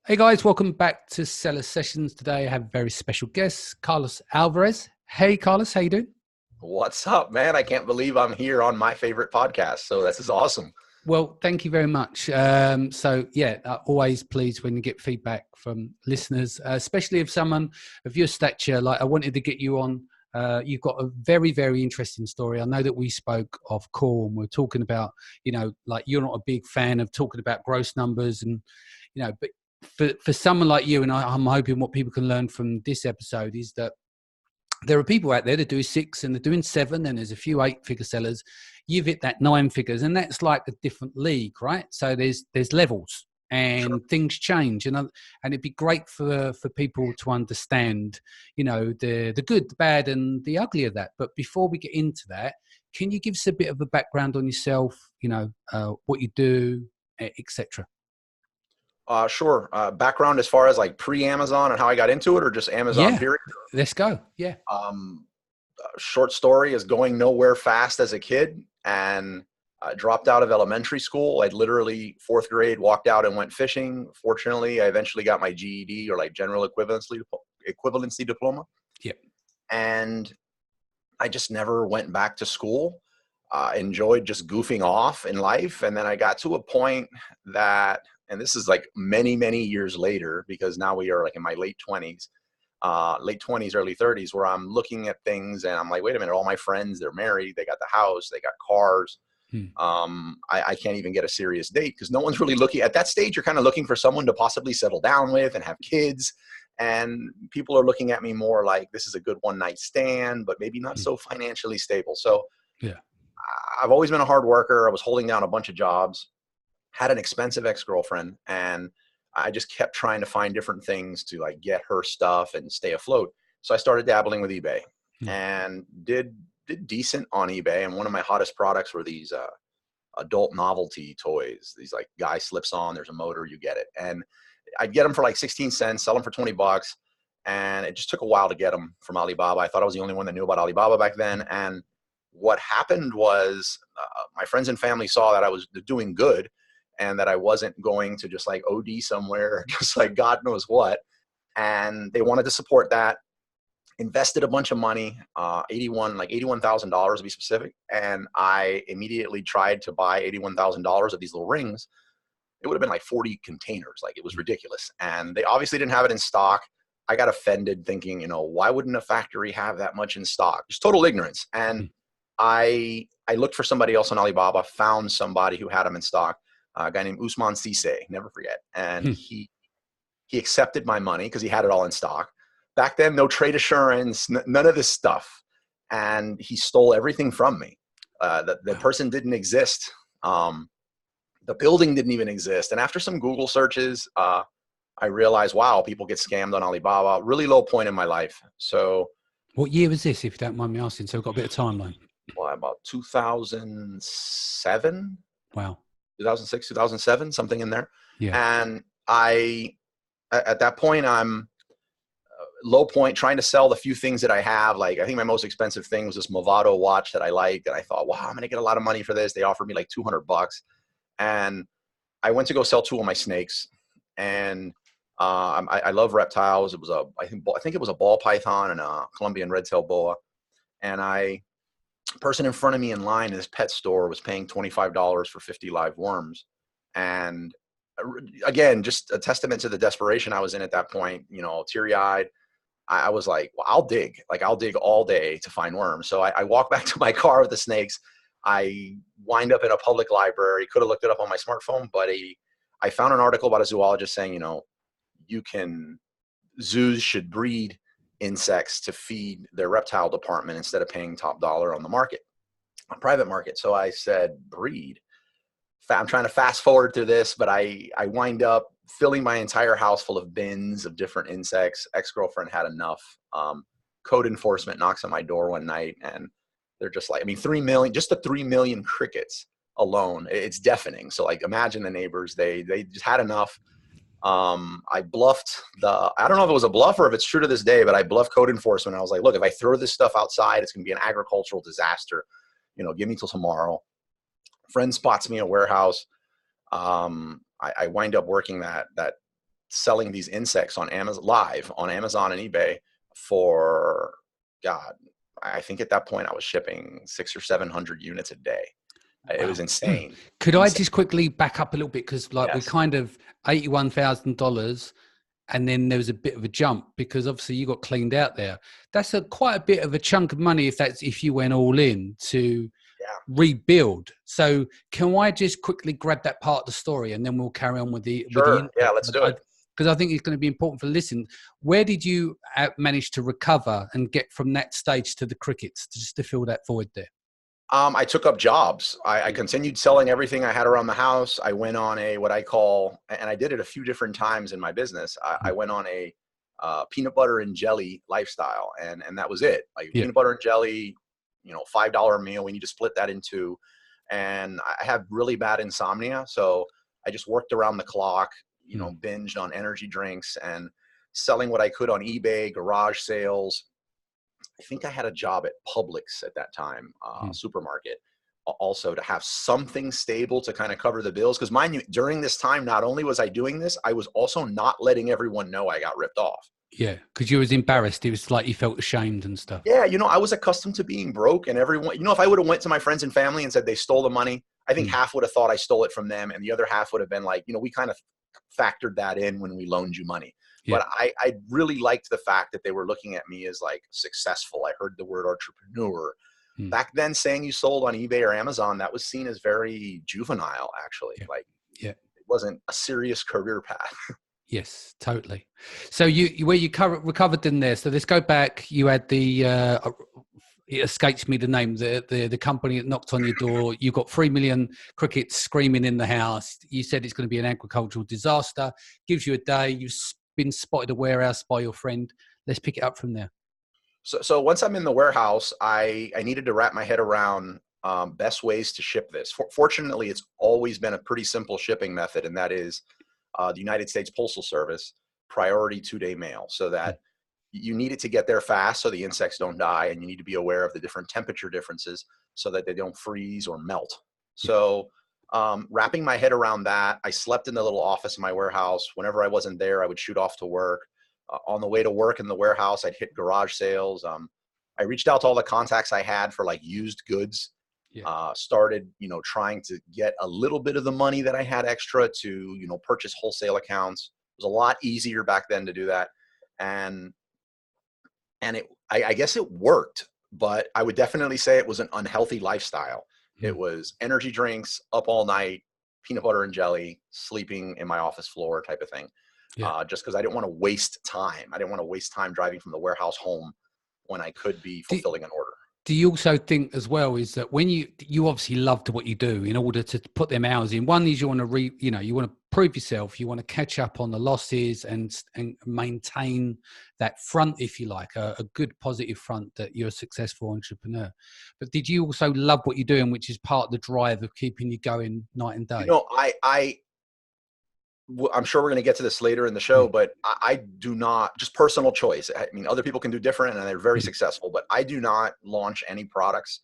Hey guys, welcome back to Seller Sessions. Today I have a very special guest, Carlos Alvarez. Hey Carlos, how you doing? What's up, man? I can't believe I'm here on my favorite podcast. So this is awesome. Well, thank you very much. Always pleased when you get feedback from listeners, especially if someone of your stature. Like I wanted to get you on. You've got a very, very interesting story. I know that we spoke off call and we're talking about, like you're not a big fan of talking about gross numbers but for someone like you, and I'm hoping what people can learn from this episode is that there are people out there that do six and they're doing seven, and there's a few eight-figure sellers. You've hit that nine figures, and that's like a different league, right? So there's levels Sure. and things change, and it'd be great for people to understand, the good, the bad, and the ugly of that. But before we get into that, can you give us a bit of a background on yourself? What you do, etc. Sure. Background as far as like pre-Amazon and how I got into it, or just Amazon Yeah, period. let's go. Yeah. Um, Short story is going nowhere fast as a kid, and dropped out of elementary school. I literally fourth grade walked out and went fishing. Fortunately, I eventually got my GED, or like general equivalency diploma, Yep. and I just never went back to school. Enjoyed just goofing off in life. And then I got to a point that, and this is like many, many years later, because now we are like in my late 20s, early 30s, where I'm looking at things and I'm like, wait a minute, all my friends, they're married, they got the house, they got cars. Hmm. I can't even get a serious date because no one's really looking at that stage. You're kind of looking for someone to possibly settle down with and have kids. And people are looking at me more like this is a good one night stand, but maybe not Hmm. so financially stable. So Yeah. I've always been a hard worker. I was holding down a bunch of jobs, had an expensive ex-girlfriend, and I just kept trying to find different things to like get her stuff and stay afloat. So I started dabbling with eBay Hmm. and did decent on eBay. And one of my hottest products were these adult novelty toys. These like guy slips on, there's a motor, you get it. And I'd get them for like 16 cents, sell them for 20 bucks. And it just took a while to get them from Alibaba. I thought I was the only one that knew about Alibaba back then. And what happened was my friends and family saw that I was doing good and that I wasn't going to just like OD somewhere, just like God knows what. And they wanted to support that. Invested a bunch of money, $81,000 to be specific. And I immediately tried to buy $81,000 of these little rings. It would have been like 40 containers. Like it was ridiculous. And they obviously didn't have it in stock. I got offended thinking, why wouldn't a factory have that much in stock? Just total ignorance. And Hmm. I looked for somebody else on Alibaba, found somebody who had them in stock, a guy named Usman Sise, never forget. And Hmm. he accepted my money because he had it all in stock. Back then, no trade assurance, none of this stuff. And he stole everything from me. The Wow. person didn't exist. The building didn't even exist. And after some Google searches, I realized, wow, people get scammed on Alibaba. Really low point in my life. So, What year was this, if you don't mind me asking? So we've got a bit of timeline. well, about 2007, Wow. 2006, 2007, something in there. Yeah. And at that point, I'm low point trying to sell the few things that I have. Like, I think my most expensive thing was this Movado watch that I liked. And I thought, wow, I'm going to get a lot of money for this. They offered me like 200 bucks. And I went to go sell two of my snakes. And I love reptiles. It was I think it was a ball python and a Colombian red-tailed boa. And person in front of me in line in this pet store was paying $25 for 50 live worms. And again, just a testament to the desperation I was in at that point, teary-eyed. I was like, well, I'll dig all day to find worms. So I walk back to my car with the snakes. I wind up in a public library, could have looked it up on my smartphone, but I found an article about a zoologist saying, zoos should breed insects to feed their reptile department instead of paying top dollar on the market, on private market. So I said, breed. I'm trying to fast forward through this, but I wind up filling my entire house full of bins of different insects. Ex-girlfriend had enough. Code enforcement knocks on my door one night, and they're just like, 3 million, just the 3 million crickets alone, it's deafening. So like, imagine the neighbors, they just had enough. I bluffed I don't know if it was a bluff or if it's true to this day, but I bluffed code enforcement. I was like, look, if I throw this stuff outside, it's going to be an agricultural disaster. Give me till tomorrow. Friend spots me in a warehouse. I wind up working that selling these insects on Amazon live on Amazon and eBay for, God, I think at that point I was shipping 600 or 700 units a day. It was Wow. insane. Could I Insane. just quickly back up a little bit? Because like we Yes. kind of $81,000 and then there was a bit of a jump because obviously you got cleaned out there. That's quite a bit of a chunk of money if you went all in to rebuild. So can I just quickly grab that part of the story and then we'll carry on with the Sure. Yeah, impact? let's do it. Because I think it's going to be important for listening. Where did you manage to recover and get from that stage to the crickets, just to fill that void there? I took up jobs. I continued selling everything I had around the house. I went on what I call, and I did it a few different times in my business. I went on a peanut butter and jelly lifestyle, and that was it. Like peanut butter and jelly, $5 meal. We need to split that in two. And I have really bad insomnia, so I just worked around the clock. Binged on energy drinks and selling what I could on eBay, garage sales. I think I had a job at Publix at that time, supermarket, also to have something stable to kind of cover the bills. Because mind you, during this time, not only was I doing this, I was also not letting everyone know I got ripped off. Yeah, because you was embarrassed. It was like you felt ashamed and stuff. Yeah, I was accustomed to being broke, and everyone, if I would have went to my friends and family and said they stole the money, I think half would have thought I stole it from them, and the other half would have been like, we kind of factored that in when we loaned you money. Yeah. But I really liked the fact that they were looking at me as like successful. I heard the word entrepreneur. Back then, saying you sold on eBay or Amazon, that was seen as very juvenile, actually. It wasn't a serious career path. Yes, totally. So where you recovered in there. So let's go back. You had it escapes me the name, the company that knocked on your door. You got 3 million crickets screaming in the house. You said it's going to be an agricultural disaster. Gives you a day. You've been spotted a warehouse by your friend. Let's pick it up from there. So once I'm in the warehouse, I needed to wrap my head around best ways to ship this. Fortunately, it's always been a pretty simple shipping method, and that is the United States Postal Service priority 2-day mail, so that you need it to get there fast so the insects don't die, and you need to be aware of the different temperature differences so that they don't freeze or melt. So wrapping my head around that, I slept in the little office in my warehouse. Whenever I wasn't there, I would shoot off to work. On the way to work in the warehouse, I'd hit garage sales. I reached out to all the contacts I had for like used goods. Started, trying to get a little bit of the money that I had extra to, purchase wholesale accounts. It was a lot easier back then to do that. And I guess it worked, but I would definitely say it was an unhealthy lifestyle. It was energy drinks, up all night, peanut butter and jelly, sleeping in my office floor type of thing. Just because I didn't want to waste time. I didn't want to waste time driving from the warehouse home when I could be fulfilling an order. Do you also think as well is that when you obviously loved what you do in order to put them hours in, one is you want to you want to prove yourself, you want to catch up on the losses and maintain that front, if you like, a good positive front that you're a successful entrepreneur. But did you also love what you're doing, which is part of the drive of keeping you going night and day? I'm sure we're going to get to this later in the show, but I do not, just personal choice. I mean, other people can do different and they're very successful, but I do not launch any products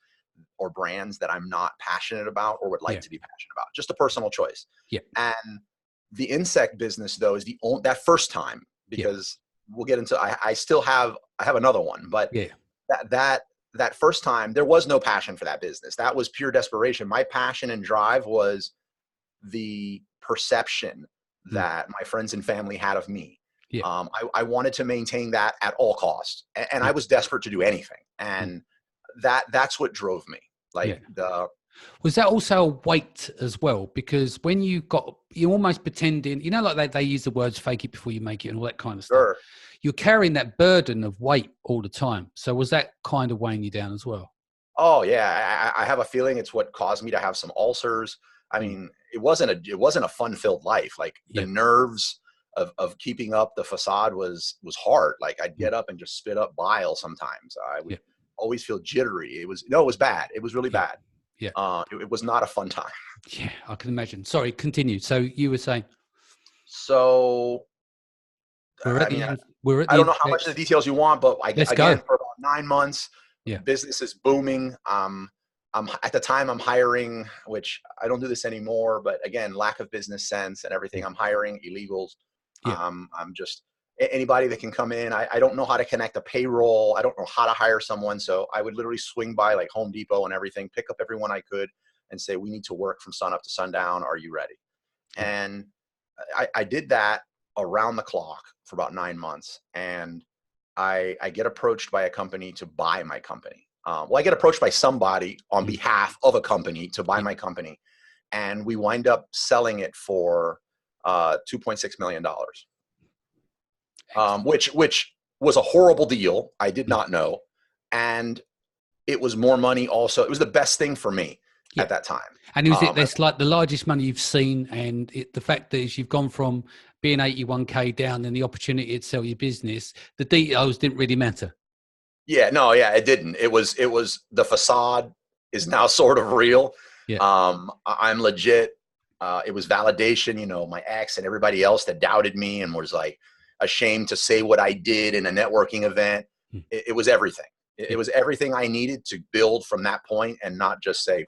or brands that I'm not passionate about or would like to be passionate about. Just a personal choice. And the insect business though is that first time, because we'll get into, I have another one, but that first time there was no passion for that business. That was pure desperation. My passion and drive was the perception that my friends and family had of me. I wanted to maintain that at all costs, and I was desperate to do anything, and that's what drove me. Was that also a weight as well? Because when you're almost pretending, like they use the words "fake it before you make it" and all that kind of stuff. You're carrying that burden of weight all the time. So was that kind of weighing you down as well? Oh yeah, I have a feeling it's what caused me to have some ulcers. I mean, it wasn't a fun-filled life. Like the nerves of keeping up the facade was hard. Like I'd get up and just spit up bile sometimes. I would always feel jittery. It was bad. It was really bad. It was not a fun time. Yeah, I can imagine. Sorry, continue. So you were saying. So I don't know how much of the details you want, but for about 9 months, business is booming. At the time I'm hiring, which I don't do this anymore, but again, lack of business sense and everything. I'm hiring illegals. Yeah. I'm just anybody that can come in. I don't know how to connect a payroll. I don't know how to hire someone. So I would literally swing by like Home Depot and everything, pick up everyone I could and say, we need to work from sun up to sundown. Are you ready? And I did that around the clock for about 9 months. And I get approached by a company to buy my company. Well, I get approached by somebody on behalf of a company to buy my company. And we wind up selling it for $2.6 million, which was a horrible deal. I did not know. And it was more money also. It was the best thing for me at that time. And is it that's like the largest money you've seen? And the fact that you've gone from being 81K down and the opportunity to sell your business, the details didn't really matter. Yeah, no, yeah, it didn't. It was the facade is now sort of real. Yeah. I'm legit. It was validation, my ex and everybody else that doubted me and was like ashamed to say what I did in a networking event. It was everything. It was everything I needed to build from that point and not just say,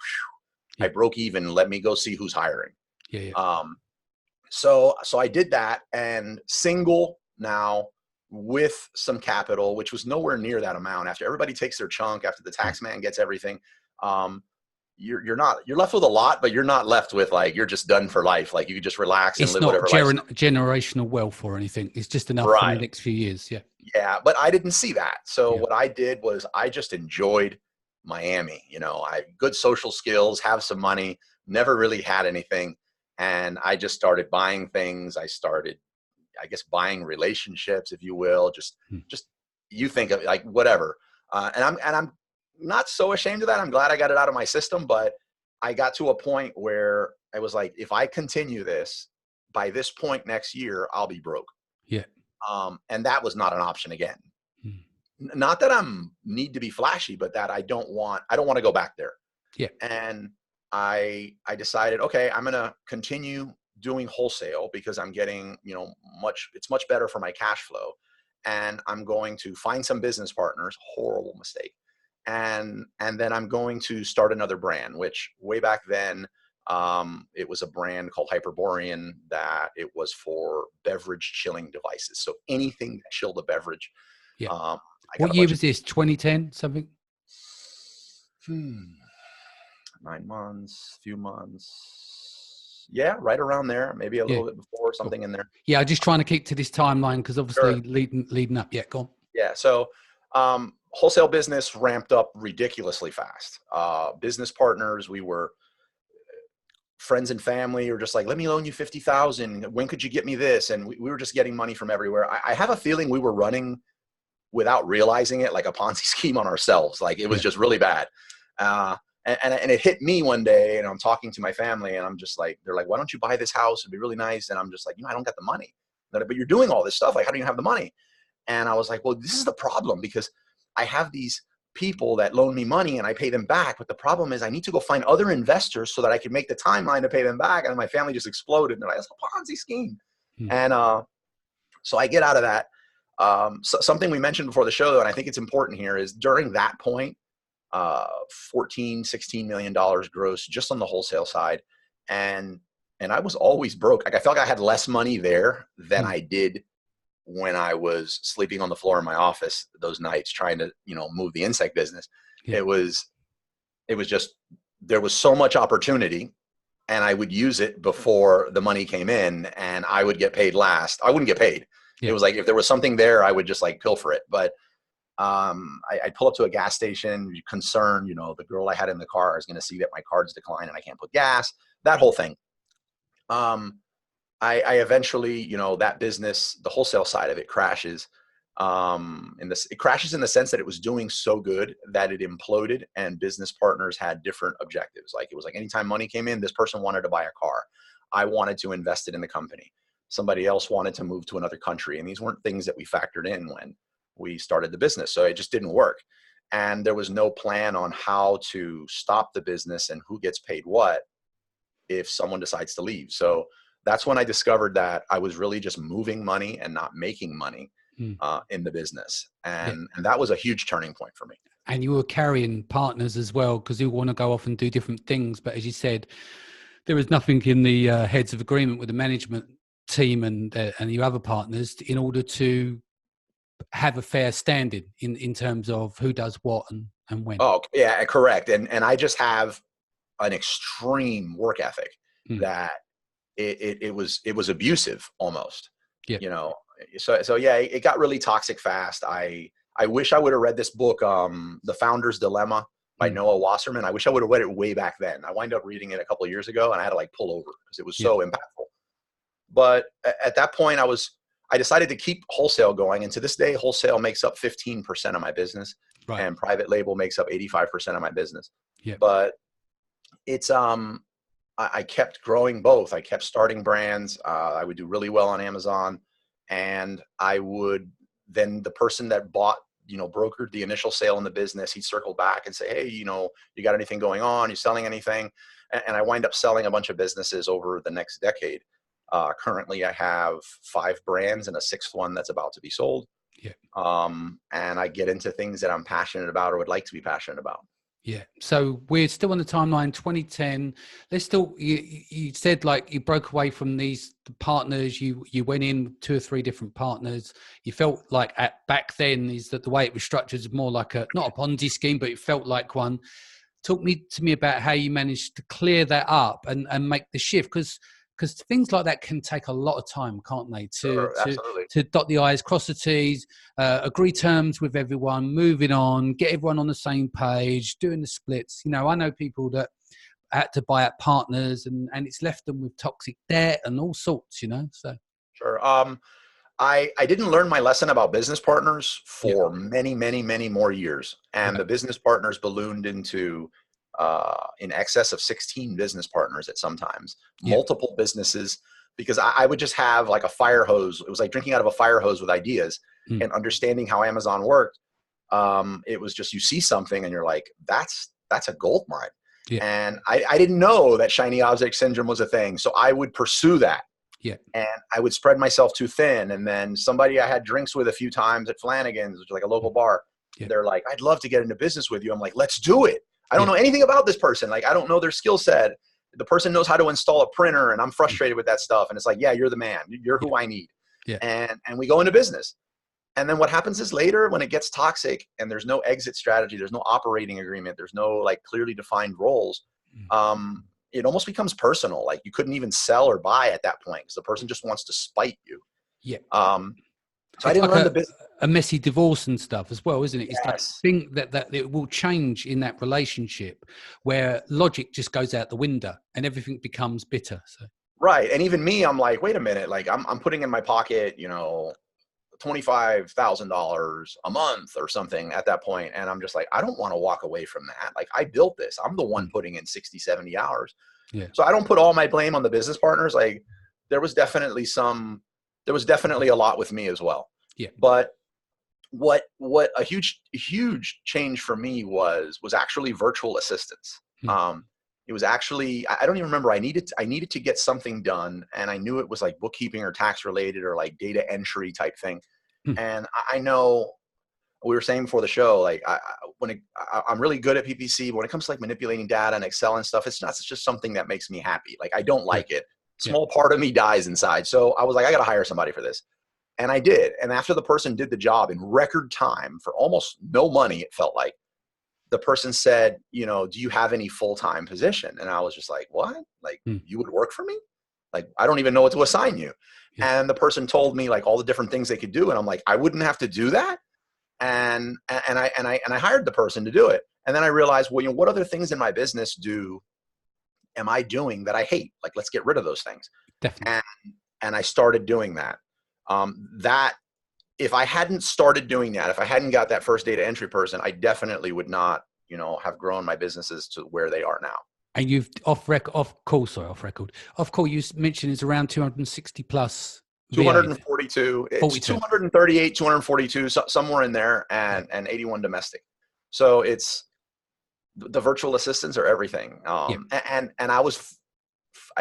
I broke even. Let me go see who's hiring. Yeah. So I did that, and single now with some capital, which was nowhere near that amount. After everybody takes their chunk, after the tax man gets everything, you're left with a lot, but you're not left with like, you're just done for life. Like you could just relax and live whatever life. It's not generational wealth or anything. It's just enough for the next few years. Yeah. Yeah. But I didn't see that. So what I did was I just enjoyed Miami. I good social skills, have some money, never really had anything. And I just started buying things. I started, I guess, buying relationships, if you will, just you think of it, like whatever. And I'm not so ashamed of that. I'm glad I got it out of my system, but I got to a point where I was like, if I continue this, by this point next year, I'll be broke. Yeah. And that was not an option again. Not that I'm need to be flashy, but that I don't want to go back there. Yeah. And I decided, okay, I'm going to continue doing wholesale because I'm getting, it's much better for my cash flow. And I'm going to find some business partners, horrible mistake. And then I'm going to start another brand, which way back then, it was a brand called Hyperborean that it was for beverage chilling devices. So anything that chilled a beverage. Yeah. What year was this? 2010 something? 9 months, few months. Yeah, right around there. Maybe a little bit before, something in there. Yeah, I'm just trying to keep to this timeline because obviously leading up. Yeah, go on. Yeah, so wholesale business ramped up ridiculously fast. Business partners, we were friends and family are just like, let me loan you 50,000. When could you get me this? And we were just getting money from everywhere. I have a feeling we were running without realizing it, like a Ponzi scheme on ourselves. Like it was just really bad. And it hit me one day, and I'm talking to my family, and I'm just like, they're like, why don't you buy this house? It'd be really nice. And I'm just like, I don't got the money. But you're doing all this stuff. Like, how do you have the money? And I was like, well, this is the problem, because I have these people that loan me money and I pay them back. But the problem is I need to go find other investors so that I can make the timeline to pay them back. And my family just exploded. And they're like, that's a Ponzi scheme. And so I get out of that. So something we mentioned before the show, and I think it's important here, is during that point, $14-16 million gross just on the wholesale side. And I was always broke. Like I felt like I had less money there than I did when I was sleeping on the floor in my office those nights trying to, move the insect business. Yeah. It was just, there was so much opportunity, and I would use it before the money came in, and I would get paid last. I wouldn't get paid. Yeah. It was like, if there was something there, I would just like pilfer it. But I pull up to a gas station, concerned, the girl I had in the car is going to see that my card's declined and I can't put gas, that whole thing. I eventually, that business, the wholesale side of it crashes. It crashes in the sense that it was doing so good that it imploded, and business partners had different objectives. Like it was like anytime money came in, this person wanted to buy a car. I wanted to invest it in the company. Somebody else wanted to move to another country. And these weren't things that we factored in when we started the business. So it just didn't work. And there was no plan on how to stop the business and who gets paid what if someone decides to leave. So that's when I discovered that I was really just moving money and not making money in the business. And that was a huge turning point for me. And you were carrying partners as well, because you want to go off and do different things. But as you said, there was nothing in the heads of agreement with the management team and your other partners in order to have a fair standing in terms of who does what and when. Oh, yeah, correct. And I just have an extreme work ethic that it was abusive almost. Yeah. You know, so yeah, it got really toxic fast. I wish I would have read this book, The Founder's Dilemma by Noah Wasserman. I wish I would have read it way back then. I wound up reading it a couple of years ago, and I had to like pull over because it was so impactful. But at that point, I decided to keep wholesale going. And to this day, wholesale makes up 15% of my business, and private label makes up 85% of my business. Yeah. But it's, I kept growing both. I kept starting brands. I would do really well on Amazon, and I would then the person that bought, brokered the initial sale in the business, he'd circle back and say, hey, you got anything going on? You selling anything? And I wind up selling a bunch of businesses over the next decade. Currently, I have 5 brands and a 6th one that's about to be sold. Yeah. And I get into things that I'm passionate about or would like to be passionate about. Yeah. So we're still on the timeline, 2010. Let's still, you said like you broke away from these partners. You went in 2 or 3 different partners. You felt like back then is that the way it was structured is more like not a Ponzi scheme, but it felt like one. Talk to me about how you managed to clear that up and make the shift. Because things like that can take a lot of time, can't they? To dot the I's, cross the T's, agree terms with everyone, moving on, get everyone on the same page, doing the splits. I know people that had to buy out partners and it's left them with toxic debt and all sorts, so. Sure. I didn't learn my lesson about business partners for many, many, many more years. And the business partners ballooned into in excess of 16 business partners at some times, multiple businesses, because I would just have like a fire hose. It was like drinking out of a fire hose with ideas and understanding how Amazon worked. It was just, you see something and you're like, that's a gold mine. Yeah. And I didn't know that shiny object syndrome was a thing. So I would pursue that. Yeah. And I would spread myself too thin. And then somebody I had drinks with a few times at Flanagan's, which is like a local bar. Yeah. They're like, I'd love to get into business with you. I'm like, let's do it. I don't know anything about this person. Like, I don't know their skill set. The person knows how to install a printer and I'm frustrated with that stuff. And it's like, yeah, you're the man. You're who I need. Yeah. And we go into business. And then what happens is later when it gets toxic and there's no exit strategy, there's no operating agreement, there's no like clearly defined roles. It almost becomes personal. Like you couldn't even sell or buy at that point because the person just wants to spite you. Yeah. So I didn't learn the business. A messy divorce and stuff as well, isn't it? It's that thing that it will change in that relationship where logic just goes out the window and everything becomes bitter. So right. And even me, I'm like, wait a minute, like I'm putting in my pocket, $25,000 a month or something at that point. And I'm just like, I don't want to walk away from that. Like I built this. I'm the one putting in 60, 70 hours. Yeah. So I don't put all my blame on the business partners. Like there was definitely a lot with me as well. Yeah. But what a huge change for me was actually virtual assistants. It was actually, I don't even remember. I needed to get something done, and I knew it was like bookkeeping or tax related or like data entry type thing. And I know we were saying before the show, like I'm really good at PPC. But when it comes to like manipulating data and Excel and stuff, it's just something that makes me happy. Like I don't like it. Small part of me dies inside. So I was like, I got to hire somebody for this. And I did. And after the person did the job in record time for almost no money, it felt like, the person said, do you have any full-time position? And I was just like, what? Like you would work for me? Like, I don't even know what to assign you. Yeah. And the person told me like all the different things they could do. And I'm like, I wouldn't have to do that. And I hired the person to do it. And then I realized, well, what other things in my business am I doing that I hate? Like, let's get rid of those things. Definitely. And I started doing that. If I hadn't started doing that, if I hadn't got that first data entry person, I definitely would not, have grown my businesses to where they are now. And you've off call, you mentioned it's around 260 plus. 242. It's 238, 242, somewhere in there, and 81 domestic. So it's the virtual assistants are everything. And I was,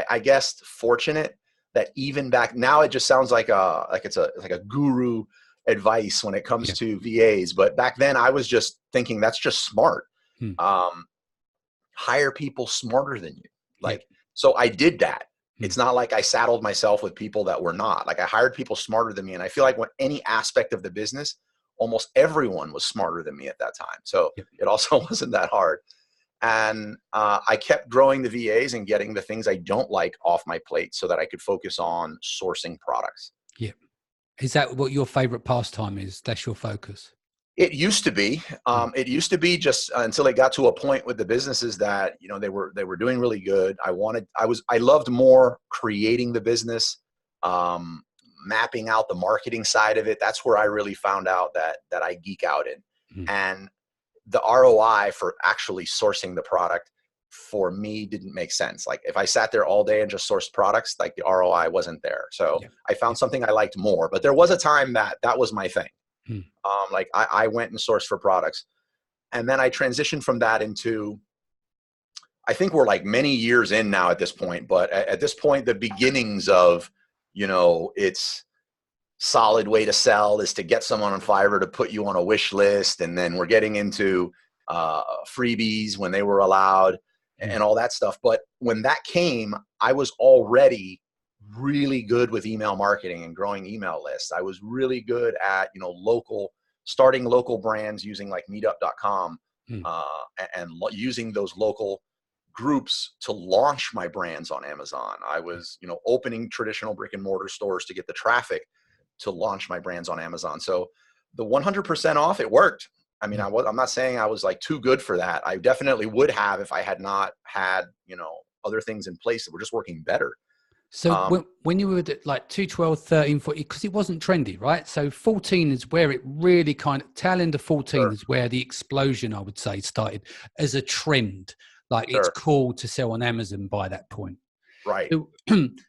I guess, fortunate that even back now, it just sounds like it's like a guru advice when it comes to VAs. But back then I was just thinking that's just smart. Hire people smarter than you. So I did that. It's not like I saddled myself with people that were not. Like I hired people smarter than me. And I feel like when any aspect of the business, almost everyone was smarter than me at that time. So Yep. it also wasn't that hard. And I kept growing the VAs and getting the things I don't like off my plate so that I could focus on sourcing products. Yeah. Is that what your favorite pastime is? That's your focus? It used to be. It used to be just until it got to a point with the businesses that, you know, they were doing really good. I loved more creating the business, mapping out the marketing side of it. That's where I really found out that I geek out in. And the ROI for actually sourcing the product for me didn't make sense. Like if I sat there all day and just sourced products, like the ROI wasn't there. So I found something I liked more, but there was a time that was my thing. Like I went and sourced for products, and then I transitioned from that into, I think we're like many years in now at this point, but at this point, the beginnings of, you know, it's solid way to sell is to get someone on Fiverr to put you on a wish list. And then we're getting into freebies when they were allowed and all that stuff. But when that came, I was already really good with email marketing and growing email lists. I was really good at, you know, starting local brands using like meetup.com and using those local groups to launch my brands on Amazon. I was, you know, opening traditional brick and mortar stores to get the traffic to launch my brands on Amazon. So the 100% off, it worked. I mean, I'm not saying I was like too good for that. I definitely would have if I had not had, you know, other things in place that were just working better. So when you were at like 212, 13, 14, because it wasn't trendy, right? So 14 is where it really kind of, tail end of 14 is where the explosion, I would say, started as a trend. Like it's cool to sell on Amazon by that point. Right.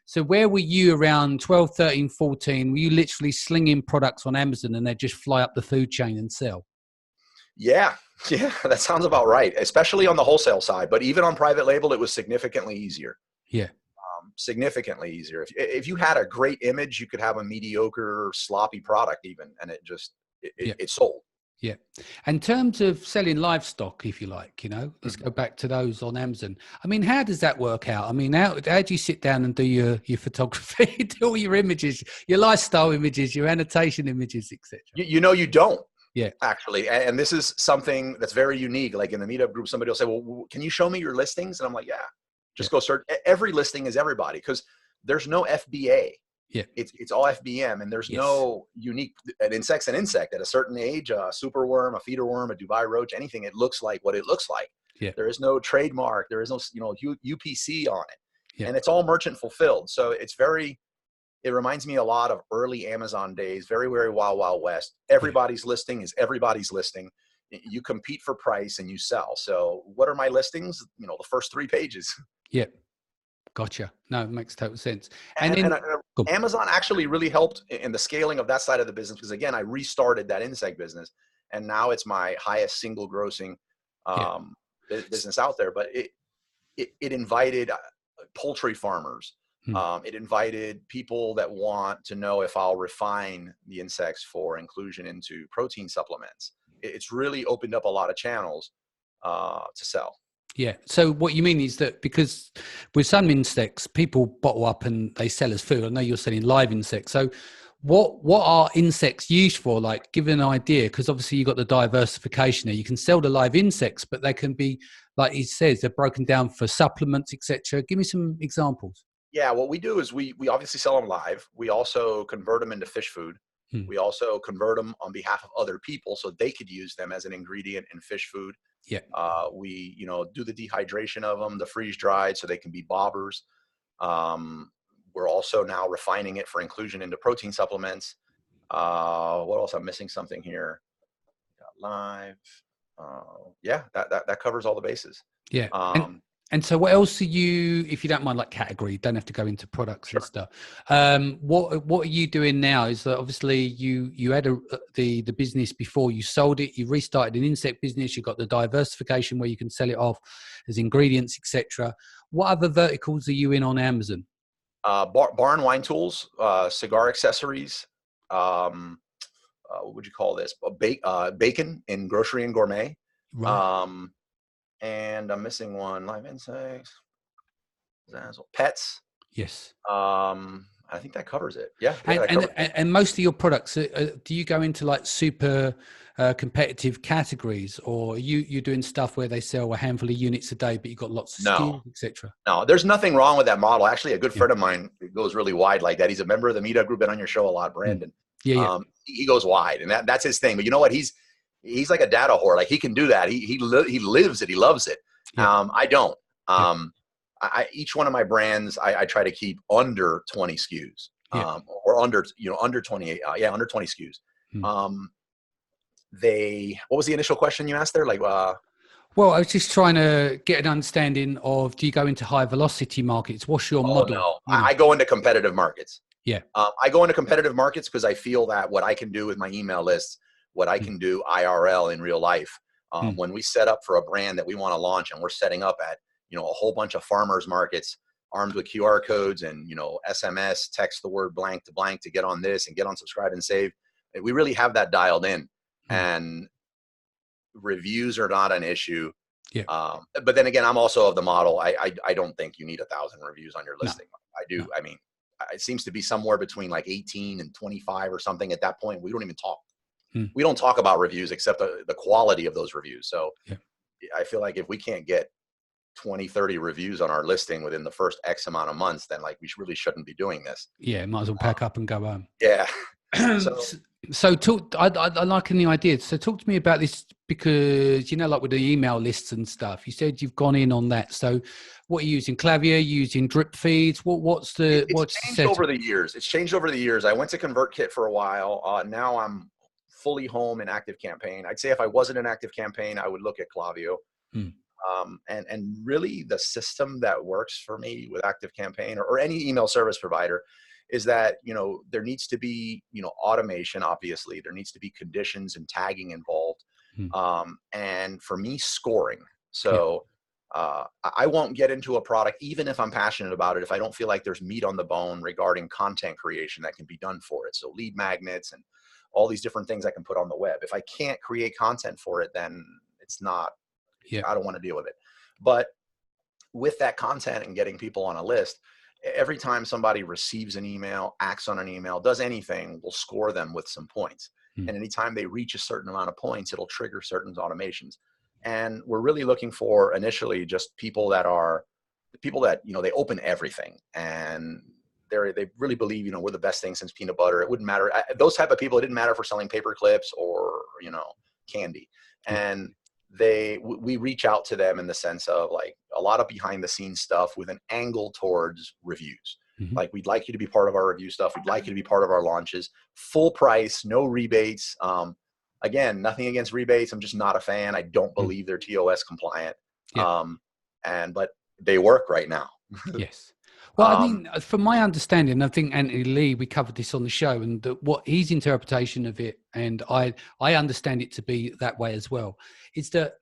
So where were you around 12, 13, 14? Were you literally slinging products on Amazon and they just fly up the food chain and sell? Yeah. Yeah. That sounds about right. Especially on the wholesale side, but even on private label, it was significantly easier. Yeah. Significantly easier. If you had a great image, you could have a mediocre, sloppy product even, and it sold. Yeah. In terms of selling livestock, if you like, you know, let's go back to those on Amazon. I mean, how does that work out? I mean, how do you sit down and do your photography, do all your images, your lifestyle images, your annotation images, etc.? You know, you don't. Yeah. Actually. And this is something that's very unique. Like in the meetup group, somebody will say, well, can you show me your listings? And I'm like, yeah. Just go search. Every listing is everybody because there's no FBA. Yeah. It's all FBM, and there's no unique. An insect's an insect at a certain age, a superworm, a feeder worm, a Dubai roach, anything. It looks like what it looks like. Yeah. There is no trademark. There is no, you know, UPC on it. Yeah. And it's all merchant fulfilled. So it reminds me a lot of early Amazon days, very, very wild, wild west. Everybody's listing is everybody's listing. You compete for price and you sell. So what are my listings? You know, the first 3 pages. Yeah. Gotcha. No, it makes total sense. And Amazon actually really helped in the scaling of that side of the business because, again, I restarted that insect business, and now it's my highest single grossing business out there. But it invited poultry farmers. It invited people that want to know if I'll refine the insects for inclusion into protein supplements. It's really opened up a lot of channels to sell. Yeah. So what you mean is that because with some insects, people bottle up and they sell as food. I know you're selling live insects. So what are insects used for? Like, give an idea, because obviously you've got the diversification there. You can sell the live insects, but they can be, like he says, they're broken down for supplements, etc. Give me some examples. Yeah, what we do is we obviously sell them live. We also convert them into fish food. We also convert them on behalf of other people so they could use them as an ingredient in fish food. Yeah. We, you know, do the dehydration of them, the freeze dried, so they can be bobbers. We're also now refining it for inclusion into protein supplements. What else? I'm missing something here. Got live. Yeah, that covers all the bases. Yeah. And so what else are you, if you don't mind, like category, don't have to go into products and stuff. What are you doing now? Is that obviously you had the business before you sold it, you restarted an insect business, you got the diversification where you can sell it off as ingredients, etc. What other verticals are you in on Amazon? Bar and wine tools, cigar accessories. What would you call this? Bacon in grocery and gourmet. Right. And I'm missing one. Live insects, pets. Yes. I think that covers it. Yeah. And That covers it. and most of your products, do you go into like super competitive categories, or you're doing stuff where they sell a handful of units a day, but you've got lots of No. SKUs, etc.? No, there's nothing wrong with that model. Actually, a good Yeah. friend of mine goes really wide like that. He's a member of the meetup group, been on your show a lot, Mm. Brandon. Yeah. Yeah. He goes wide, and that's his thing. But you know what? He's like a data whore. Like he can do that. He lives it. He loves it. Yeah. I don't. Yeah. Each one of my brands, I try to keep under 20 SKUs, Yeah. or under 28. Under 20 SKUs. Mm. What was the initial question you asked there? Like, Well, I was just trying to get an understanding of, do you go into high velocity markets? What's your model? No, You know? I go into competitive markets. Yeah. I go into competitive markets because I feel that what I can do with my email lists, what I can do IRL in real life, when we set up for a brand that we want to launch, and we're setting up at, a whole bunch of farmers markets armed with QR codes and, SMS, text the word blank to blank to get on this and get on subscribe and save. We really have that dialed in, and reviews are not an issue. Yeah. But then again, I'm also of the model. I don't think you need 1,000 reviews on your listing. No. I do. No. I mean, it seems to be somewhere between like 18 and 25 or something. At that point, we don't even talk. We don't talk about reviews except the quality of those reviews. So I feel like if we can't get 20, 30 reviews on our listing within the first X amount of months, then like we really shouldn't be doing this. Yeah. Might as well pack up and go home. Yeah. So talk, I like the idea. So talk to me about this, because, like with the email lists and stuff, you said you've gone in on that. So what are you using? Klaviyo, using drip feeds? What's changed over the years. It's changed over the years. I went to ConvertKit for a while. Now I'm fully home in ActiveCampaign. I'd say if I wasn't in ActiveCampaign, I would look at Klaviyo. And really the system that works for me with ActiveCampaign or any email service provider is that, there needs to be, automation, obviously. There needs to be conditions and tagging involved. And for me, scoring. So I won't get into a product, even if I'm passionate about it, if I don't feel like there's meat on the bone regarding content creation that can be done for it. So lead magnets and all these different things I can put on the web. If I can't create content for it, then it's not, I don't want to deal with it. But with that content and getting people on a list, every time somebody receives an email, acts on an email, does anything, we'll score them with some points. And anytime they reach a certain amount of points, it'll trigger certain automations. And we're really looking for initially just people that they open everything and they really believe, we're the best thing since peanut butter. It wouldn't matter. Those type of people, it didn't matter for selling paper clips or, candy. And we reach out to them in the sense of like a lot of behind the scenes stuff with an angle towards reviews. Like, we'd like you to be part of our review stuff. We'd like you to be part of our launches, full price, no rebates. Again, nothing against rebates. I'm just not a fan. I don't believe they're TOS compliant. But they work right now. Yes. Well, I mean, from my understanding, I think Anthony Lee, we covered this on the show, and what his interpretation of it, and I understand it to be that way as well, is that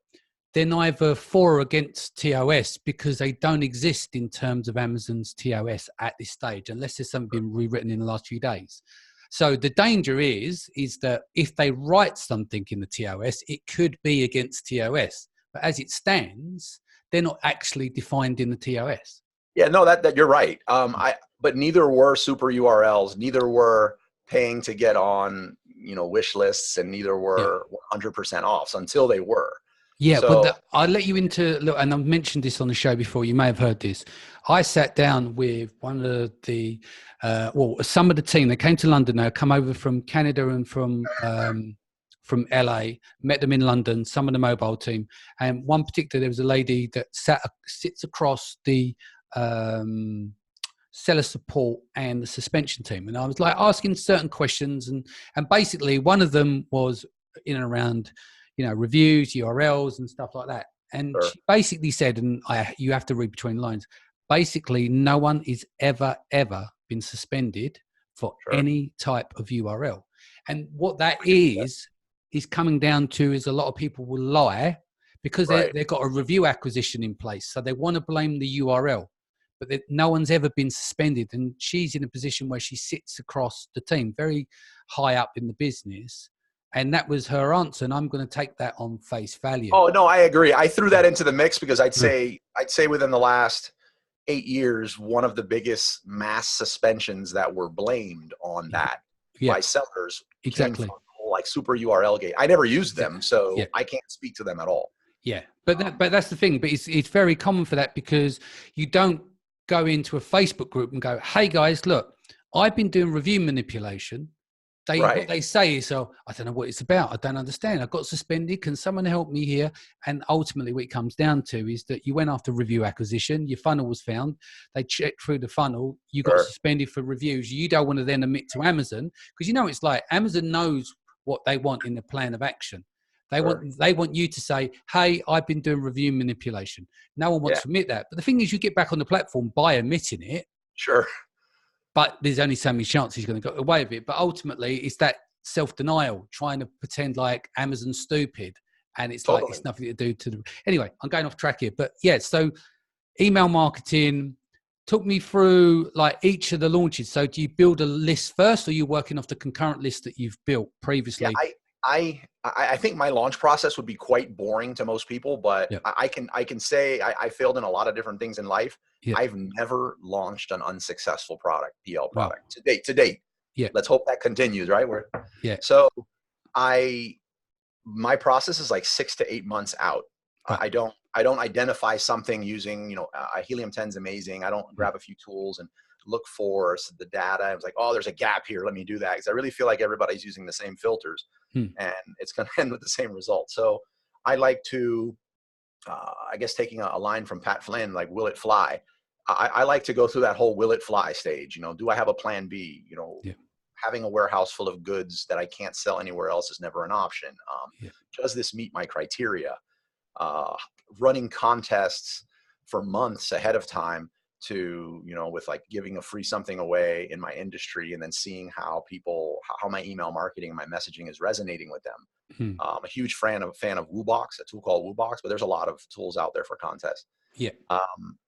they're neither for or against TOS because they don't exist in terms of Amazon's TOS at this stage, unless there's something been rewritten in the last few days. So the danger is that if they write something in the TOS, it could be against TOS. But as it stands, they're not actually defined in the TOS. Yeah, no, that you're right. But neither were super URLs, neither were paying to get on, wish lists, and neither were 100% off until they were. Yeah, so, but I'll let you into, look, and I've mentioned this on the show before, you may have heard this. I sat down with one of the, some of the team, they came to London now, come over from Canada and from LA, met them in London, some of the mobile team. And one particular, there was a lady that sits across the seller support and the suspension team. And I was like asking certain questions, and basically one of them was in and around, reviews, URLs and stuff like that. And she basically said, and you have to read between lines, basically no one is ever been suspended for any type of URL. And what that is coming down to is a lot of people will lie because they've got a review acquisition in place. So they want to blame the URL, but no one's ever been suspended. And she's in a position where she sits across the team, very high up in the business. And that was her answer. And I'm going to take that on face value. Oh, no, I agree. I threw that into the mix because I'd say within the last 8 years, one of the biggest mass suspensions that were blamed on that by sellers came from like super URL gate. I never used them, so I can't speak to them at all. Yeah, but that's the thing. But it's very common for that, because you don't go into a Facebook group and go, "Hey guys, look, I've been doing review manipulation." What they say is, "Oh, I don't know what it's about. I don't understand. I got suspended. Can someone help me here?" And ultimately, what it comes down to is that you went after review acquisition. Your funnel was found. They checked through the funnel. You got suspended for reviews. You don't want to then admit to Amazon, because you know it's like Amazon knows what they want in the plan of action. They want you to say, "Hey, I've been doing review manipulation." No one wants to admit that. But the thing is, you get back on the platform by admitting it. Sure. But there's only so many chances you're going to get away with it. But ultimately, it's that self-denial, trying to pretend like Amazon's stupid. And it's like, it's nothing to do to the... Anyway, I'm going off track here. But yeah, so email marketing, talk me through like each of the launches. So do you build a list first, or are you working off the concurrent list that you've built previously? Yeah, I think my launch process would be quite boring to most people, but I can say I failed in a lot of different things in life. I've never launched an unsuccessful product, PL product to date. Yeah. Let's hope that continues, right? So my process is like 6 to 8 months out. Right. I don't identify something using, Helium 10 is amazing. I don't grab a few tools and look for the data. I was like, oh, there's a gap here. Let me do that. Because I really feel like everybody's using the same filters and it's going to end with the same result. So I like to, I guess taking a line from Pat Flynn, like, will it fly? I like to go through that whole will it fly stage. Do I have a plan B? Having a warehouse full of goods that I can't sell anywhere else is never an option. Does this meet my criteria? Running contests for months ahead of time to, with like giving a free something away in my industry, and then seeing how my email marketing and my messaging is resonating with them. I'm a huge fan of Woobox, a tool called Woobox, but there's a lot of tools out there for contests.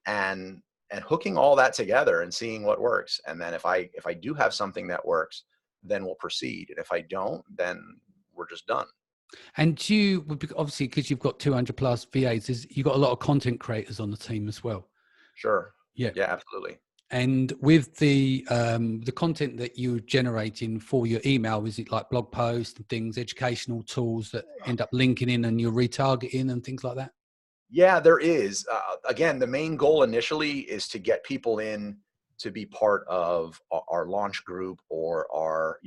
And hooking all that together and seeing what works. And then if I do have something that works, then we'll proceed. And if I don't, then we're just done. And you, obviously, because you've got 200 plus VAs, you've got a lot of content creators on the team as well. Sure. Yeah, absolutely. And with the content that you're generating for your email, is it like blog posts and things, educational tools that end up linking in and you're retargeting and things like that? Yeah, there is. Again, the main goal initially is to get people in to be part of our launch group, or our,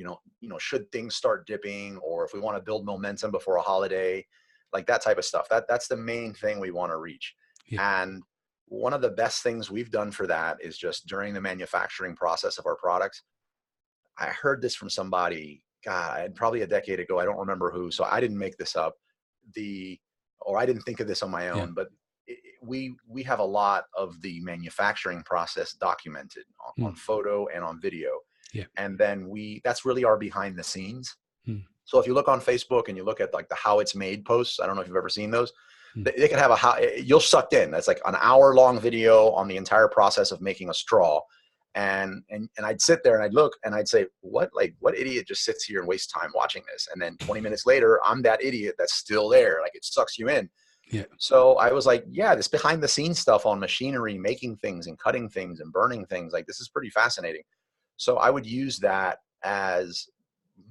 should things start dipping, or if we want to build momentum before a holiday, like that type of stuff. That's the main thing we want to reach. And one of the best things we've done for that is just during the manufacturing process of our products. I heard this from somebody, God, probably a decade ago. I don't remember who, so I didn't make this up. Or I didn't think of this on my own, but we have a lot of the manufacturing process documented on photo and on video. And then that's really our behind the scenes. So if you look on Facebook and you look at like the how it's made posts, I don't know if you've ever seen those. They can have you'll sucked in. That's like an hour-long video on the entire process of making a straw. And I'd sit there and I'd look and I'd say, what idiot just sits here and wastes time watching this? And then 20 minutes later, I'm that idiot that's still there. Like, it sucks you in. So I was like, this behind the scenes stuff on machinery, making things and cutting things and burning things, like, this is pretty fascinating. So I would use that as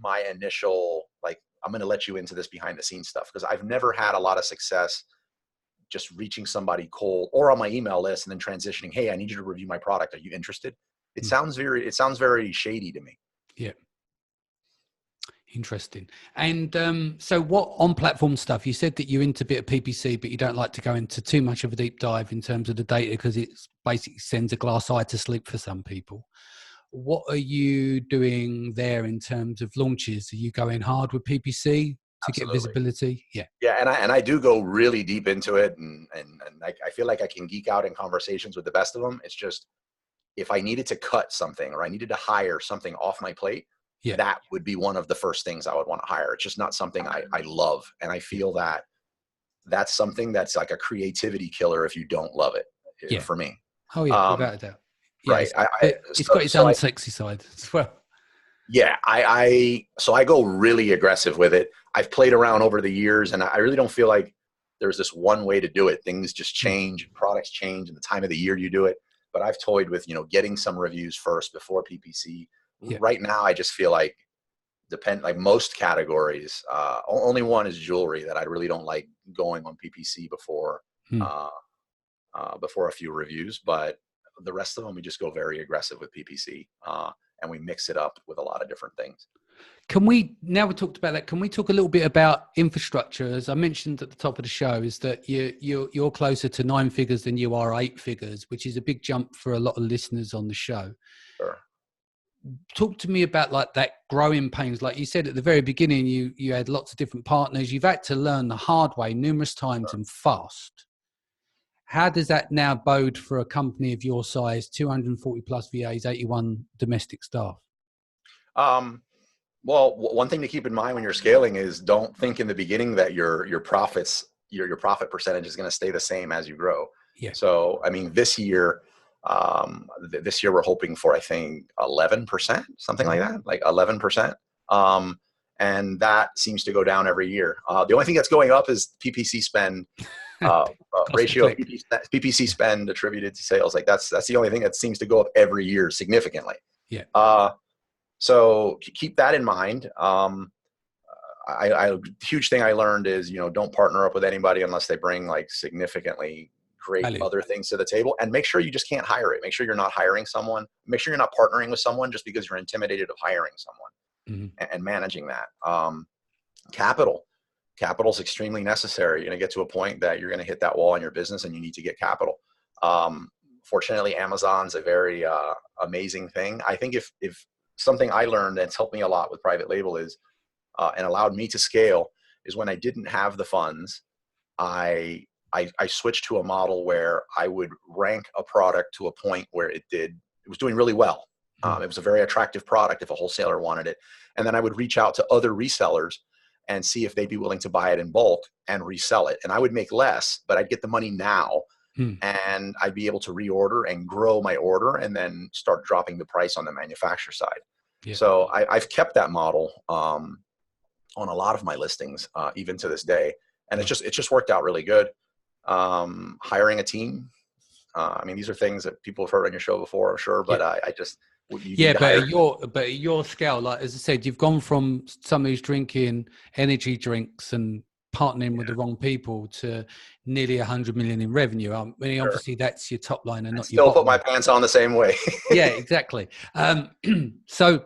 my initial, like, I'm going to let you into this behind the scenes stuff, because I've never had a lot of success just reaching somebody cold or on my email list and then transitioning. Hey, I need you to review my product. Are you interested? It sounds very shady to me. Yeah. Interesting. And so what on platform stuff, you said that you're into a bit of PPC, but you don't like to go into too much of a deep dive in terms of the data, because it basically sends a glass eye to sleep for some people. What are you doing there in terms of launches? Are you going hard with PPC to get visibility? Yeah. And I do go really deep into it. And I feel like I can geek out in conversations with the best of them. It's just, if I needed to cut something or I needed to hire something off my plate, that would be one of the first things I would want to hire. It's just not something I love. And I feel that that's something that's like a creativity killer if you don't love it, for me. Oh yeah, without a doubt. Yeah, right. It's got its own sexy side as well. Yeah, so I go really aggressive with it. I've played around over the years, and I really don't feel like there's this one way to do it. Things just change, products change, and the time of the year you do it. but I've toyed with, getting some reviews first before PPC. Yeah. Right now, I just feel like like most categories, only one is jewelry that I really don't like going on PPC before, before a few reviews, but the rest of them, we just go very aggressive with PPC, and we mix it up with a lot of different things. Now we talked about that, can we talk a little bit about infrastructure? As I mentioned at the top of the show, is that you're closer to 9 figures than you are 8 figures, which is a big jump for a lot of listeners on the show. Sure. Talk to me about like that growing pains. Like you said at the very beginning, you had lots of different partners. You've had to learn the hard way numerous times. Sure. And fast. How does that now bode for a company of your size, 240 plus VAs, 81 domestic staff? Well, one thing to keep in mind when you're scaling is don't think in the beginning that your profits, your profit percentage is going to stay the same as you grow. Yeah. So, I mean, this year we're hoping for, I think, 11%, something like that, like 11%. And that seems to go down every year. The only thing that's going up is PPC spend, ratio of PPC spend attributed to sales. Like that's the only thing that seems to go up every year significantly. Yeah. So keep that in mind. Huge thing I learned is, don't partner up with anybody unless they bring like significantly great other things to the table, and make sure you just can't hire it. Make sure you're not hiring someone. Make sure you're not partnering with someone just because you're intimidated of hiring someone and managing that. Capital is extremely necessary. You're going to get to a point that you're going to hit that wall in your business and you need to get capital. Fortunately, Amazon's a very amazing thing. I think if something I learned that's helped me a lot with private label is, and allowed me to scale, is when I didn't have the funds, I switched to a model where I would rank a product to a point where it was doing really well. It was a very attractive product if a wholesaler wanted it. And then I would reach out to other resellers and see if they'd be willing to buy it in bulk and resell it. And I would make less, but I'd get the money now. And I'd be able to reorder and grow my order and then start dropping the price on the manufacturer side. Yeah. So I've kept that model on a lot of my listings, even to this day. And it just worked out really good. Hiring a team. I mean, these are things that people have heard on your show before, I'm sure, but but at your scale, like as I said, you've gone from somebody who's drinking energy drinks and partnering with the wrong people to nearly 100 million in revenue. I mean, obviously that's your top line and not your bottom line. Still put my pants on the same way. Yeah, exactly. So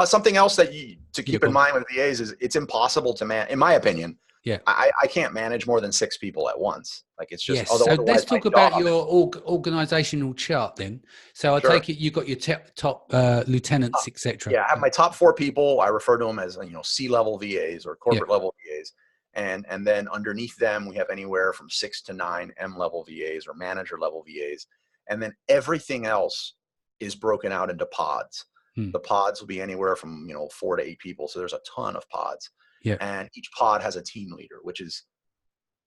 something else that to keep in mind with VAs is it's impossible to in my opinion. Yeah, I can't manage more than 6 people at once. Like it's just. Yes. So let's talk about your organizational chart then. So I take it you got your top lieutenants, etc. Yeah, I have my top 4 people. I refer to them as C-level VAs or corporate level VAs, and then underneath them we have anywhere from 6 to 9 M-level VAs or manager level VAs, and then everything else is broken out into pods. The pods will be anywhere from 4 to 8 people. So there's a ton of pods. Yeah. And each pod has a team leader, which is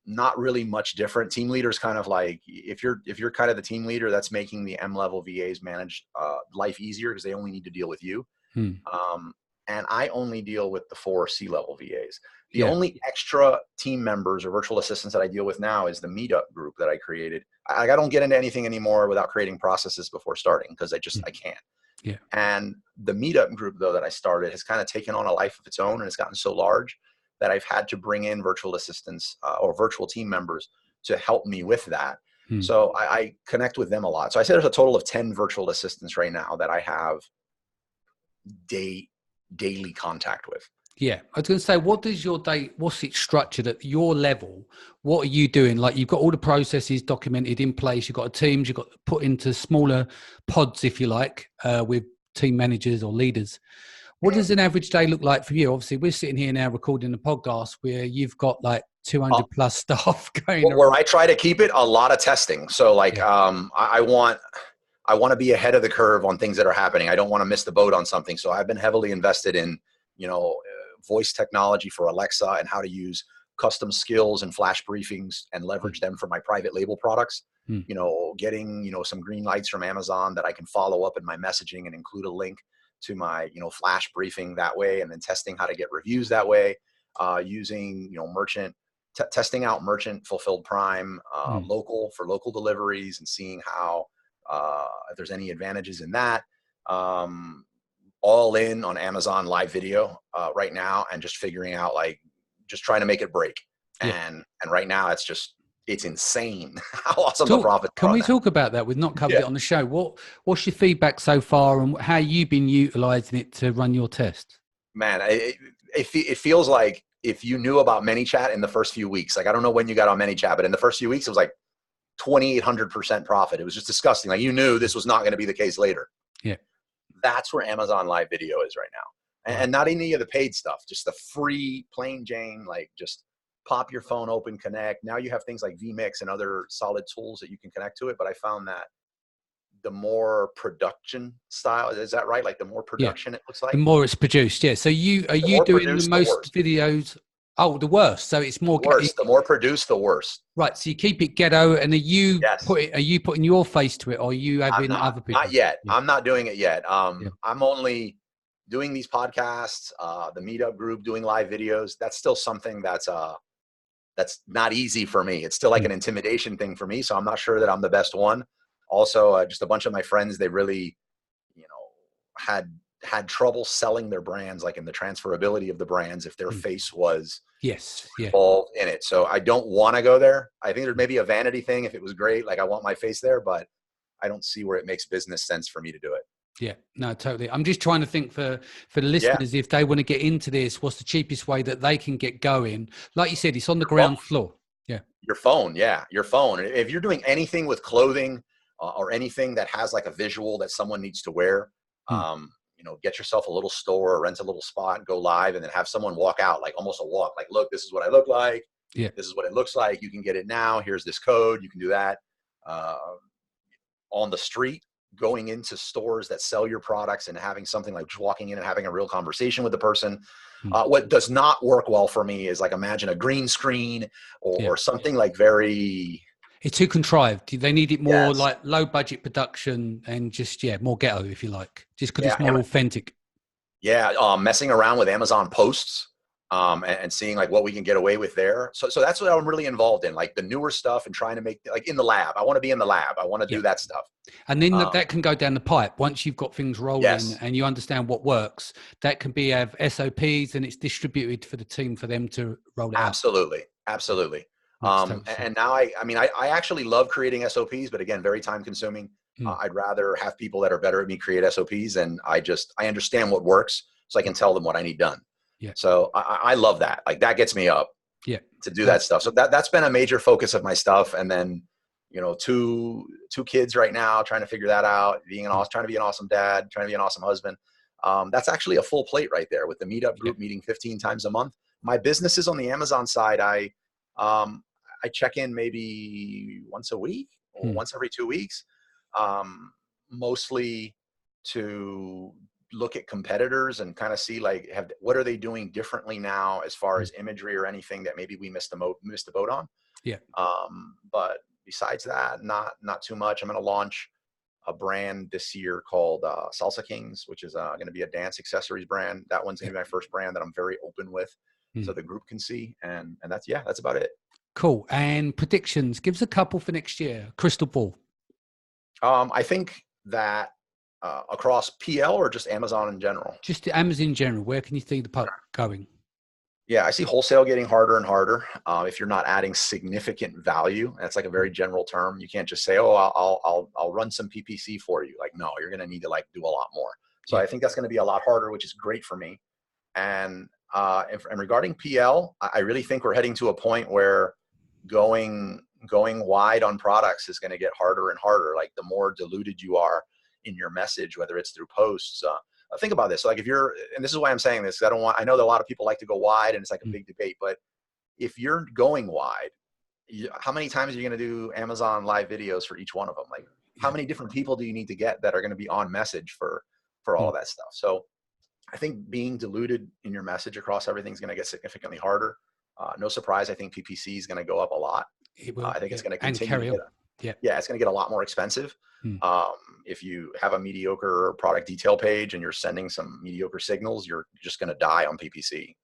not really much different. Team leader is kind of like if you're kind of the team leader, that's making the M-level VAs manage life easier because they only need to deal with you. And I only deal with the 4 C-level VAs. The only extra team members or virtual assistants that I deal with now is the meetup group that I created. I don't get into anything anymore without creating processes before starting because I can't. Yeah. And the meetup group, though, that I started has kind of taken on a life of its own, and it's gotten so large that I've had to bring in virtual assistants or virtual team members to help me with that. So I connect with them a lot. So I say there's a total of 10 virtual assistants right now that I have daily contact with. Yeah. I was going to say, what does your day, what's it structured at your level? What are you doing? Like you've got all the processes documented in place. You've got teams, you've got put into smaller pods, if you like, with team managers or leaders. What does an average day look like for you? Obviously, we're sitting here now recording a podcast where you've got like 200 plus staff going where I try to keep it a lot of testing. So like, I want to be ahead of the curve on things that are happening. I don't want to miss the boat on something. So I've been heavily invested in, voice technology for Alexa and how to use custom skills and flash briefings and leverage them for my private label products. Getting, some green lights from Amazon that I can follow up in my messaging and include a link to my, flash briefing that way. And then testing how to get reviews that way, using, testing out merchant fulfilled prime, local deliveries and seeing how if there's any advantages in that. All in on Amazon live video right now, and just figuring out, like, just trying to make it break. And right now it's insane how awesome the profits are. Can we talk about that? We've not covered it on the show. What's your feedback so far, and how you've been utilizing it to run your test? Man, it feels like if you knew about ManyChat in the first few weeks, like, I don't know when you got on ManyChat, but in the first few weeks, it was like 2,800% profit. It was just disgusting. Like, you knew this was not going to be the case later. Yeah. That's where Amazon live video is right now. And not any of the paid stuff, just the free plain Jane, like, just pop your phone open, connect. Now you have things like vMix and other solid tools that you can connect to it. But I found that the more production style, is that right? Like, the more production it looks like, the more it's produced. Yeah. So are you doing the most videos? Oh, the worst. So it's more worse. The more produced, the worse. Right. So you keep it ghetto, and are you putting your face to it, or are you having other people? Not yet. Yeah. I'm not doing it yet. I'm only doing these podcasts, the meetup group, doing live videos. That's still something that's not easy for me. It's still like an intimidation thing for me. So I'm not sure that I'm the best one. Also, just a bunch of my friends, they really, had trouble selling their brands, like in the transferability of the brands, if their face was involved in it. So I don't want to go there. I think there's maybe a vanity thing. If it was great, like, I want my face there, but I don't see where it makes business sense for me to do it. Yeah, no, totally. I'm just trying to think for the listeners, if they want to get into this, what's the cheapest way that they can get going? Like you said, it's on the ground floor. Yeah. Your phone. Yeah. Your phone. If you're doing anything with clothing or anything that has like a visual that someone needs to wear, get yourself a little store or rent a little spot and go live, and then have someone walk out, like almost a walk, like, look, this is what I look like. Yeah. This is what it looks like. You can get it now. Here's this code. You can do that. On the street, going into stores that sell your products and having something like just walking in and having a real conversation with the person. What does not work well for me is, like, imagine a green screen or something like very... It's too contrived. They need it more like low budget production and just, more ghetto, if you like, just because it's more authentic. Yeah. Messing around with Amazon posts and seeing like what we can get away with there. So that's what I'm really involved in, like the newer stuff, and trying to make, like, in the lab. I want to be in the lab. I want to do that stuff. And then that can go down the pipe. Once you've got things rolling and you understand what works, that can have SOPs, and it's distributed for the team for them to roll it out. Absolutely. And now I actually love creating SOPs, but again, very time consuming. I'd rather have people that are better at me create SOPs, and I understand what works, so I can tell them what I need done. Yeah. So I love that. Like, that gets me up to do that stuff. So that's been a major focus of my stuff. And then, two kids right now, trying to figure that out, trying to be an awesome dad, trying to be an awesome husband. That's actually a full plate right there with the meetup group, meeting 15 times a month. My business is on the Amazon side. I check in maybe once a week or once every 2 weeks, mostly to look at competitors and kind of see, like, what are they doing differently now as far as imagery or anything that maybe we missed the boat on. Yeah. But besides that, not too much. I'm going to launch a brand this year called Salsa Kings, which is going to be a dance accessories brand. That one's going to be my first brand that I'm very open with, so the group can see. And that's about it. Cool. And predictions, give us a couple for next year. Crystal ball. I think that across PL or just Amazon in general? Just Amazon in general. Where can you see the puck going? Yeah, I see wholesale getting harder and harder. If you're not adding significant value, that's like a very general term. You can't just say, "Oh, I'll run some PPC for you." Like, no, you're going to need to like do a lot more. So I think that's going to be a lot harder, which is great for me. And regarding PL, I really think we're heading to a point where going wide on products is going to get harder and harder. Like, the more diluted you are in your message, whether it's through posts. Think about this. So, like, if you're, and this is why I'm saying this, I know that a lot of people like to go wide, and it's like a big debate, but if you're going wide, how many times are you going to do Amazon live videos for each one of them? Like, how many different people do you need to get that are going to be on message for all of that stuff? So I think being diluted in your message across everything is going to get significantly harder. No surprise. I think PPC is going to go up a lot. I think it's going to continue to it's going to get a lot more expensive. If you have a mediocre product detail page and you're sending some mediocre signals, you're just going to die on PPC.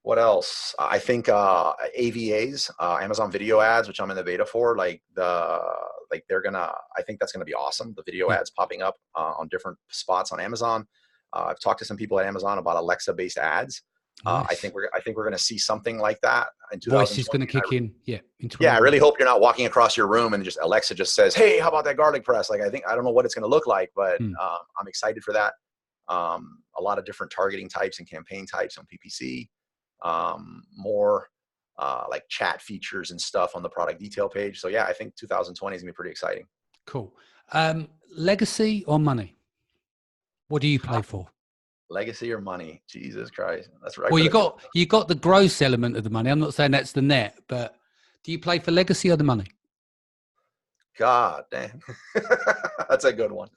What else? I think AVAs, Amazon Video Ads, which I'm in the beta for, like the like I think that's gonna be awesome. The video ads popping up on different spots on Amazon. I've talked to some people at Amazon about Alexa-based ads. Nice. I think we're gonna see something like that in 2020. Voice is going to kick in. Yeah. In Yeah, I really hope you're not walking across your room and just Alexa just says, "Hey, how about that garlic press?" Like, I don't know what it's going to look like, but I'm excited for that. A lot of different targeting types and campaign types on PPC, more like chat features and stuff on the product detail page. So yeah, I think 2020 is gonna be pretty exciting. Cool. Legacy or money? What do you play for? Legacy or money? Jesus Christ, that's right. Well, you got the gross element of the money. I'm not saying that's the net, but do you play for legacy or the money? God damn, that's a good one.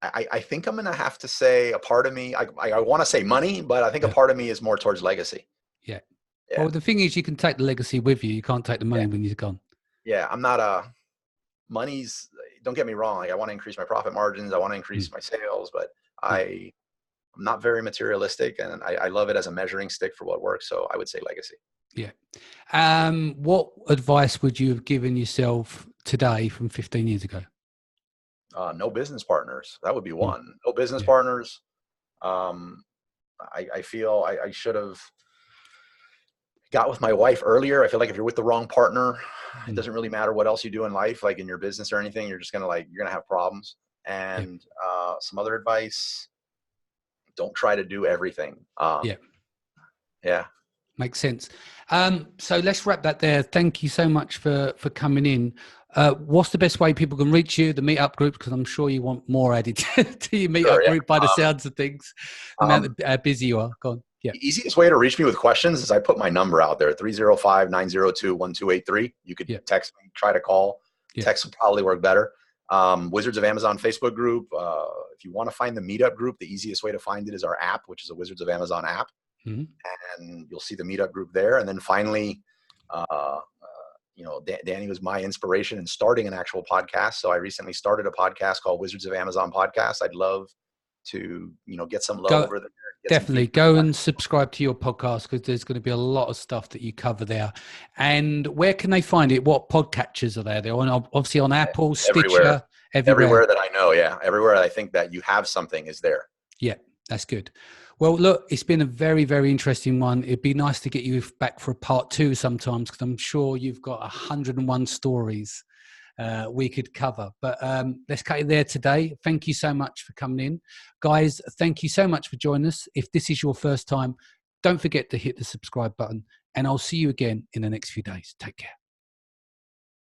I think I'm gonna have to say a part of me. I want to say money, but I think a part of me is more towards legacy. Yeah. Well, the thing is, you can take the legacy with you. You can't take the money when you're gone. Yeah, I'm not money's. Don't get me wrong. Like, I want to increase my profit margins. I want to increase my sales, but I'm not very materialistic, and I love it as a measuring stick for what works. So I would say legacy. Yeah. What advice would you have given yourself today from 15 years ago? No business partners. That would be one. No business partners. I feel I should have got with my wife earlier. I feel like if you're with the wrong partner, it doesn't really matter what else you do in life, like in your business or anything, you're just gonna you're gonna have problems. And some other advice: don't try to do everything. Yeah. Makes sense. So let's wrap that there. Thank you so much for coming in. What's the best way people can reach you, the meetup group? Because I'm sure you want more added to your meetup group by the sounds of things, the amount of how busy you are. Go on. Yeah. The easiest way to reach me with questions is I put my number out there, 305-902-1283. You could text me, try to call. Text will probably work better. Wizards of Amazon Facebook group. If you want to find the meetup group, the easiest way to find it is our app, which is a Wizards of Amazon app. And you'll see the meetup group there. And then finally, Danny was my inspiration in starting an actual podcast. So I recently started a podcast called Wizards of Amazon Podcast. I'd love to, get some love over there. Definitely go and subscribe to your podcast, because there's going to be a lot of stuff that you cover there. And where can they find it? What podcatchers are there? They're obviously on Apple, Stitcher, everywhere that I know. Yeah. Everywhere I think that you have something is there. Yeah, that's good. Well, look, it's been a very, very interesting one. It'd be nice to get you back for a part 2 sometimes, because I'm sure you've got 101 stories we could cover. But let's cut it there today. Thank you so much for coming in. Guys, thank you so much for joining us. If this is your first time, don't forget to hit the subscribe button, and I'll see you again in the next few days. Take care.